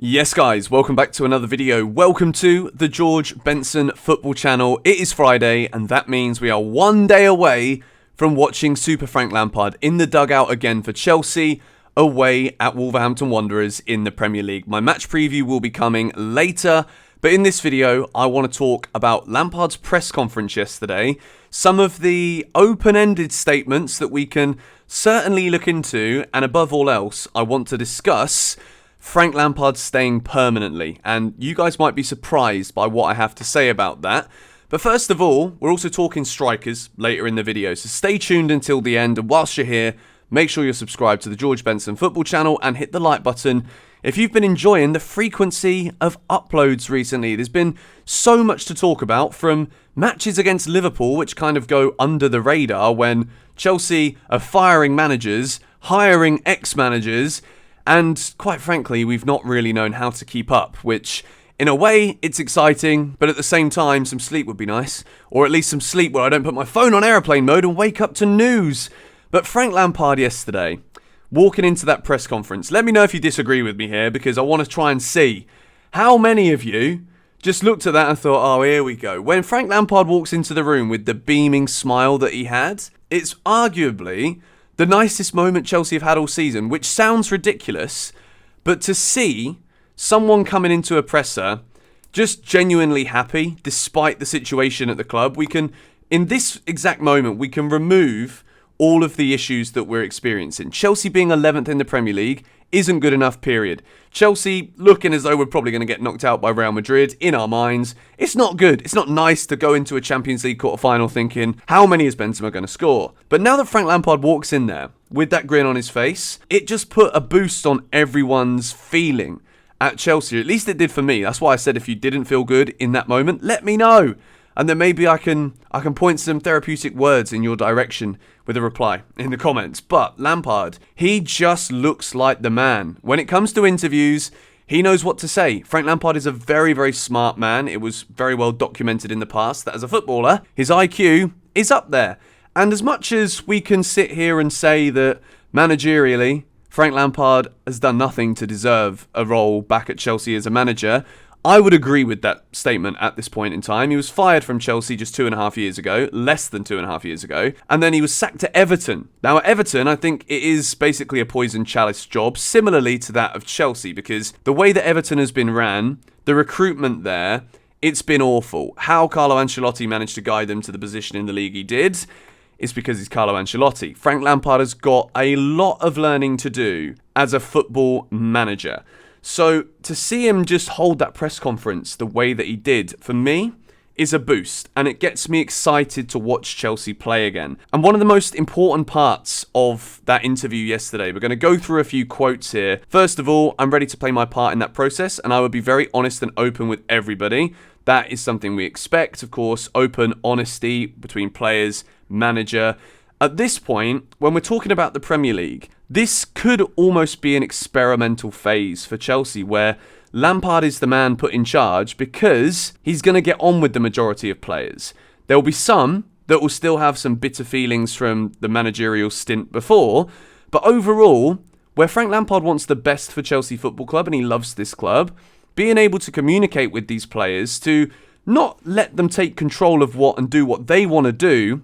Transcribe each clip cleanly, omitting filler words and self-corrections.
Yes guys, welcome back to another video. Welcome to the George Benson football channel. It is Friday and that means we are one day away from watching Super Frank Lampard in the dugout again for Chelsea away at Wolverhampton Wanderers in the Premier League. My match preview will be coming later, but in this video I want to talk about Lampard's press conference yesterday, some of the open-ended statements that we can certainly look into, and above all else I want to discuss Frank Lampard staying permanently, and you guys might be surprised by what I have to say about that. But first of all, we're also talking strikers later in the video, so stay tuned until the end, and whilst you're here, make sure you're subscribed to the George Benson football channel and hit the like button if you've been enjoying the frequency of uploads recently. There's been so much to talk about, from matches against Liverpool, which kind of go under the radar when Chelsea are firing managers, hiring ex-managers, and quite frankly, we've not really known how to keep up, which in a way, it's exciting, but at the same time, some sleep would be nice. Or at least some sleep where I don't put my phone on airplane mode and wake up to news. But Frank Lampard yesterday, walking into that press conference, let me know if you disagree with me here, because I want to try and see how many of you just looked at that and thought, oh, here we go. When Frank Lampard walks into the room with the beaming smile that he had, it's arguably the nicest moment Chelsea have had all season, which sounds ridiculous, but to see someone coming into a presser just genuinely happy despite the situation at the club, we can, in this exact moment, we can remove all of the issues that we're experiencing. Chelsea being 11th in the Premier League isn't good enough, period. Chelsea looking as though we're probably going to get knocked out by Real Madrid in our minds. It's not good. It's not nice to go into a Champions League quarter-final thinking, how many is Benson going to score? But now that Frank Lampard walks in there with that grin on his face, it just put a boost on everyone's feeling at Chelsea. At least it did for me. That's why I said if you didn't feel good in that moment, let me know. And then maybe I can point some therapeutic words in your direction with a reply in the comments. But Lampard, he just looks like the man. When it comes to interviews, he knows what to say. Frank Lampard is a very, very smart man. It was very well documented in the past that as a footballer, his IQ is up there. And as much as we can sit here and say that managerially, Frank Lampard has done nothing to deserve a role back at Chelsea as a manager, I would agree with that statement at this point in time. He was fired from Chelsea just 2.5 years ago, less than 2.5 years ago, and then he was sacked to Everton. Now at Everton, I think it is basically a poison chalice job, similarly to that of Chelsea, because the way that Everton has been ran, the recruitment there, it's been awful. How Carlo Ancelotti managed to guide them to the position in the league he did is because he's Carlo Ancelotti. Frank Lampard has got a lot of learning to do as a football manager. So to see him just hold that press conference the way that he did, for me, is a boost. And it gets me excited to watch Chelsea play again. And one of the most important parts of that interview yesterday, we're going to go through a few quotes here. First of all, I'm ready to play my part in that process, and I would be very honest and open with everybody. That is something we expect, of course, open honesty between players, manager. At this point, when we're talking about the Premier League, this could almost be an experimental phase for Chelsea where Lampard is the man put in charge because he's going to get on with the majority of players. There will be some that will still have some bitter feelings from the managerial stint before, but overall, where Frank Lampard wants the best for Chelsea Football Club and he loves this club, being able to communicate with these players to not let them take control of what and do what they want to do,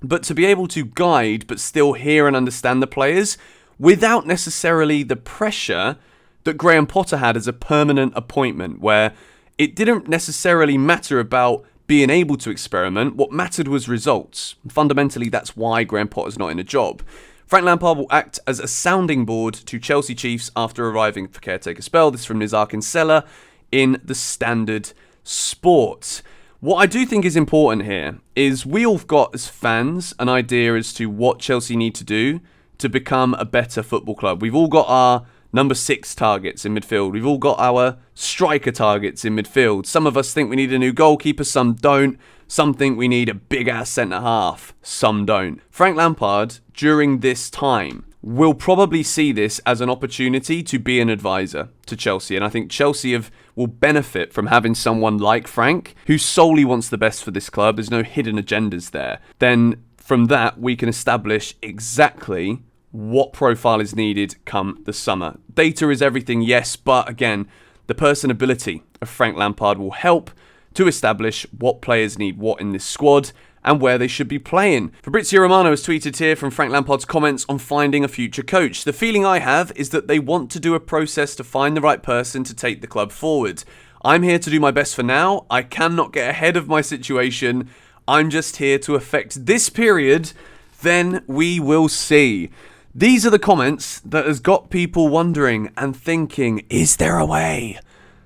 but to be able to guide but still hear and understand the players without necessarily the pressure that Graham Potter had as a permanent appointment, where it didn't necessarily matter about being able to experiment. What mattered was results. Fundamentally, that's why Graham Potter's not in a job. Frank Lampard will act as a sounding board to Chelsea Chiefs after arriving for caretaker spell. This is from Nizar Kinsella in the Standard Sport. What I do think is important here is we all got as fans an idea as to what Chelsea need to do to become a better football club. We've all got our number 6 targets in midfield. We've all got our striker targets in midfield. Some of us think we need a new goalkeeper, some don't. Some think we need a big-ass centre-half, some don't. Frank Lampard, during this time, will probably see this as an opportunity to be an advisor to Chelsea. And I think Chelsea will benefit from having someone like Frank, who solely wants the best for this club. There's no hidden agendas there. Then from that, we can establish exactly what profile is needed come the summer. Data is everything, yes, but again, the personability of Frank Lampard will help to establish what players need what in this squad and where they should be playing. Fabrizio Romano has tweeted here from Frank Lampard's comments on finding a future coach. The feeling I have is that they want to do a process to find the right person to take the club forward. I'm here to do my best for now. I cannot get ahead of my situation. I'm just here to affect this period. Then we will see. These are the comments that has got people wondering and thinking, is there a way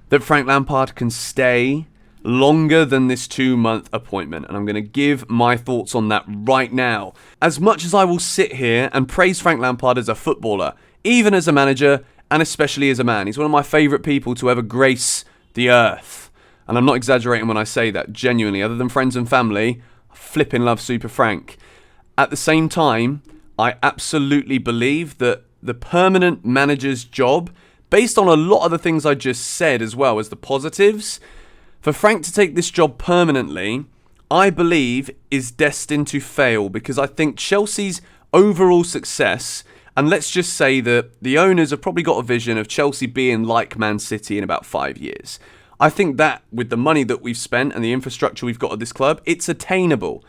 that Frank Lampard can stay longer than this 2-month appointment? And I'm going to give my thoughts on that right now. As much as I will sit here and praise Frank Lampard as a footballer, even as a manager, and especially as a man, he's one of my favourite people to ever grace the earth. And I'm not exaggerating when I say that, genuinely. Other than friends and family, I flipping love Super Frank. At the same time, I absolutely believe that the permanent manager's job, based on a lot of the things I just said as well as the positives, for Frank to take this job permanently, I believe is destined to fail, because I think Chelsea's overall success, and let's just say that the owners have probably got a vision of Chelsea being like Man City in about 5 years. I think that with the money that we've spent and the infrastructure we've got at this club, it's attainable.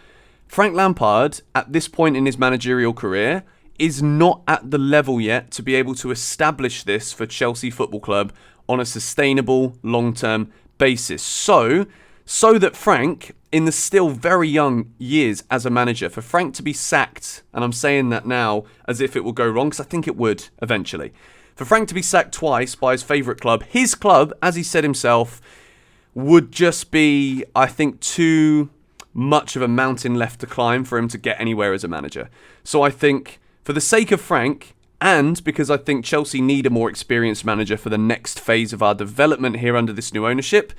Frank Lampard, at this point in his managerial career, is not at the level yet to be able to establish this for Chelsea Football Club on a sustainable, long-term basis. So that Frank, in the still very young years as a manager, for Frank to be sacked, and I'm saying that now as if it will go wrong, because I think it would eventually, for Frank to be sacked twice by his favourite club, his club, as he said himself, would just be, I think, too much of a mountain left to climb for him to get anywhere as a manager. So I think, for the sake of Frank, and because I think Chelsea need a more experienced manager for the next phase of our development here under this new ownership,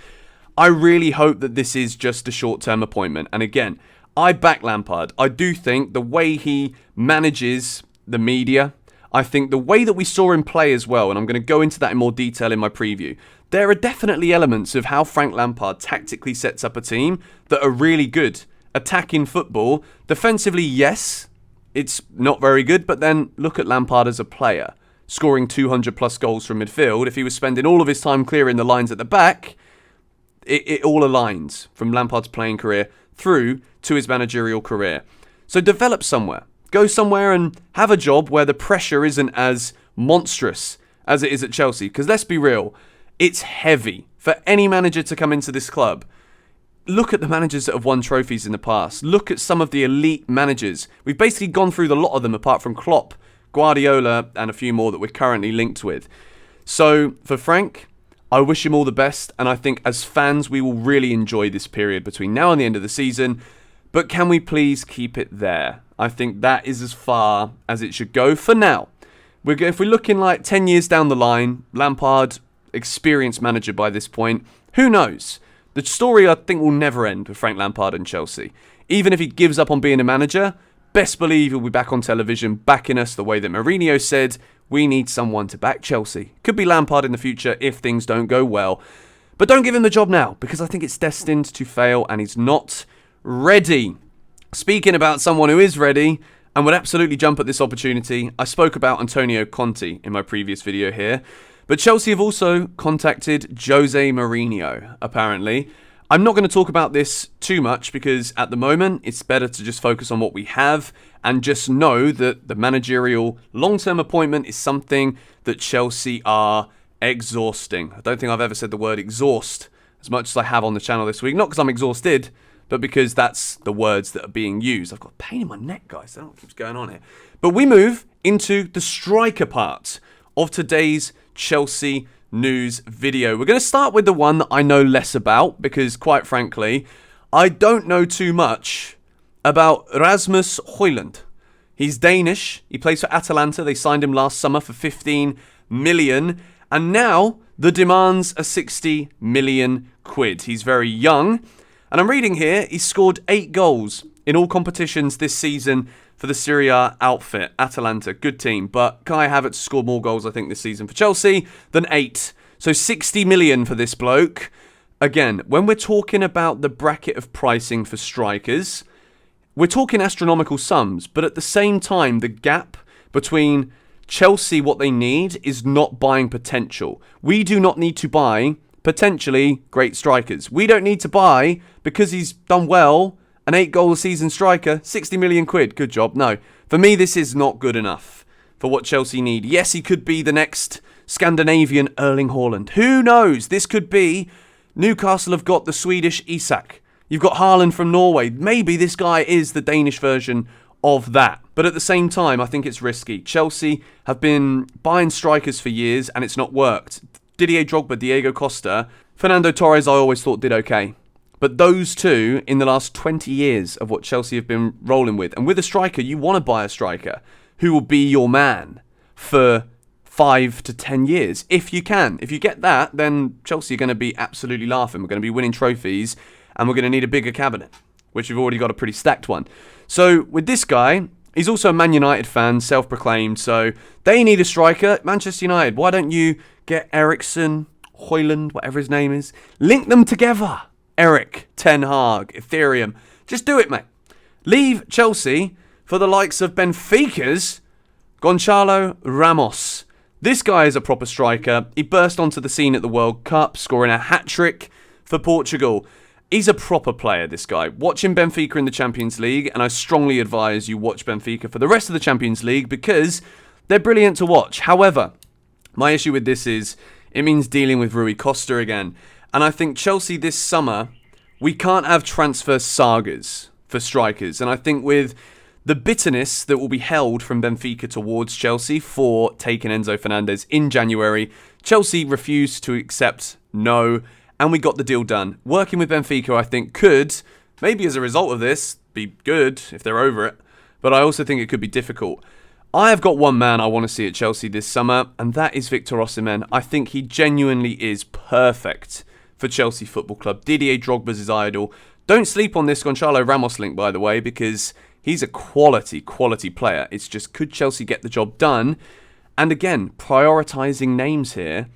I really hope that this is just a short-term appointment. And again, I back Lampard. I do think the way he manages the media, I think the way that we saw him play as well, and I'm going to go into that in more detail in my preview, there are definitely elements of how Frank Lampard tactically sets up a team that are really good. Attacking football, defensively, yes, it's not very good, but then look at Lampard as a player. Scoring 200 plus goals from midfield, if he was spending all of his time clearing the lines at the back, it all aligns from Lampard's playing career through to his managerial career. So develop somewhere. Go somewhere and have a job where the pressure isn't as monstrous as it is at Chelsea. Because let's be real, it's heavy for any manager to come into this club. Look at the managers that have won trophies in the past. Look at some of the elite managers. We've basically gone through the lot of them apart from Klopp, Guardiola, and a few more that we're currently linked with. So for Frank, I wish him all the best. And I think as fans, we will really enjoy this period between now and the end of the season. But can we please keep it there? I think that is as far as it should go for now. If we're looking like 10 years down the line, Lampard, experienced manager by this point, who knows? The story, I think, will never end with Frank Lampard and Chelsea. Even if he gives up on being a manager, best believe he'll be back on television, backing us the way that Mourinho said, we need someone to back Chelsea. Could be Lampard in the future if things don't go well. But don't give him the job now, because I think it's destined to fail and he's not ready. Speaking about someone who is ready and would absolutely jump at this opportunity, I spoke about Antonio Conte in my previous video here. But Chelsea have also contacted Jose Mourinho, apparently. I'm not going to talk about this too much because at the moment it's better to just focus on what we have and just know that the managerial long-term appointment is something that Chelsea are exhausting. I don't think I've ever said the word exhaust as much as I have on the channel this week. Not because I'm exhausted, but because that's the words that are being used. I've got pain in my neck, guys. I don't know what keeps going on here. But we move into the striker part of today's Chelsea news video. We're going to start with the one that I know less about because, quite frankly, I don't know too much about Rasmus Højlund. He's Danish. He plays for Atalanta. They signed him last summer for 15 million. And now the demands are 60 million quid. He's very young. And I'm reading here, he's scored 8 goals in all competitions this season for the Serie A outfit. Atalanta, good team. But Kai Havertz scored more goals, I think, this season for Chelsea than 8. So 60 million for this bloke. Again, when we're talking about the bracket of pricing for strikers, we're talking astronomical sums. But at the same time, the gap between Chelsea, what they need is not buying potential. We do not need to buy potentially great strikers. We don't need to buy, because he's done well, an 8-goal-a-season striker, 60 million quid. Good job. No. For me, this is not good enough for what Chelsea need. Yes, he could be the next Scandinavian Erling Haaland. Who knows? This could be... Newcastle have got the Swedish Isak. You've got Haaland from Norway. Maybe this guy is the Danish version of that. But at the same time, I think it's risky. Chelsea have been buying strikers for years and it's not worked. Didier Drogba, Diego Costa, Fernando Torres I always thought did okay. But those two in the last 20 years of what Chelsea have been rolling with. And with a striker, you want to buy a striker who will be your man for 5 to 10 years, if you can. If you get that, then Chelsea are going to be absolutely laughing. We're going to be winning trophies and we're going to need a bigger cabinet, which we've already got a pretty stacked one. So with this guy, he's also a Man United fan, self-proclaimed, so they need a striker. Manchester United, why don't you get Ericsson, Højlund, whatever his name is, link them together. Eric, Ten Hag, Ethereum. Just do it, mate. Leave Chelsea for the likes of Benfica's Gonçalo Ramos. This guy is a proper striker. He burst onto the scene at the World Cup, scoring a hat-trick for Portugal. He's a proper player, this guy. Watching Benfica in the Champions League, and I strongly advise you watch Benfica for the rest of the Champions League because they're brilliant to watch. However, my issue with this is it means dealing with Rui Costa again. And I think Chelsea this summer, we can't have transfer sagas for strikers. And I think with the bitterness that will be held from Benfica towards Chelsea for taking Enzo Fernandez in January, Chelsea refused to accept no, and we got the deal done. Working with Benfica, I think, could, maybe as a result of this, be good if they're over it, but I also think it could be difficult. I have got one man I want to see at Chelsea this summer, and that is Victor Osimhen. I think he genuinely is perfect for Chelsea Football Club. Didier Drogba's his idol. Don't sleep on this Gonçalo Ramos link, by the way, because he's a quality player. It's just, could Chelsea get the job done? And again, prioritising names here.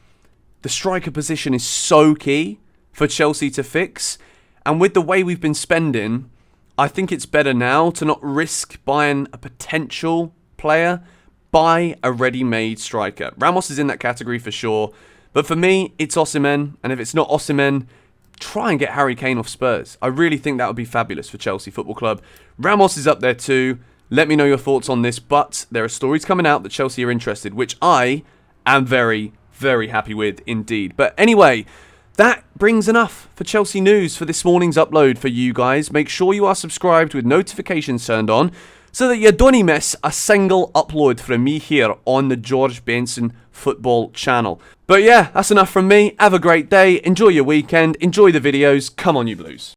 The striker position is so key for Chelsea to fix. And with the way we've been spending, I think it's better now to not risk buying a potential player. Buy a ready-made striker. Ramos is in that category for sure. But for me, it's Osimhen. And if it's not Osimhen, try and get Harry Kane off Spurs. I really think that would be fabulous for Chelsea Football Club. Ramos is up there too. Let me know your thoughts on this. But there are stories coming out that Chelsea are interested, which I am very, very happy with indeed. But anyway, that brings enough for Chelsea news for this morning's upload for you guys. Make sure you are subscribed with notifications turned on so that you don't miss a single upload from me here on the George Benson Football channel. But yeah, that's enough from me. Have a great day. Enjoy your weekend. Enjoy the videos. Come on, you Blues.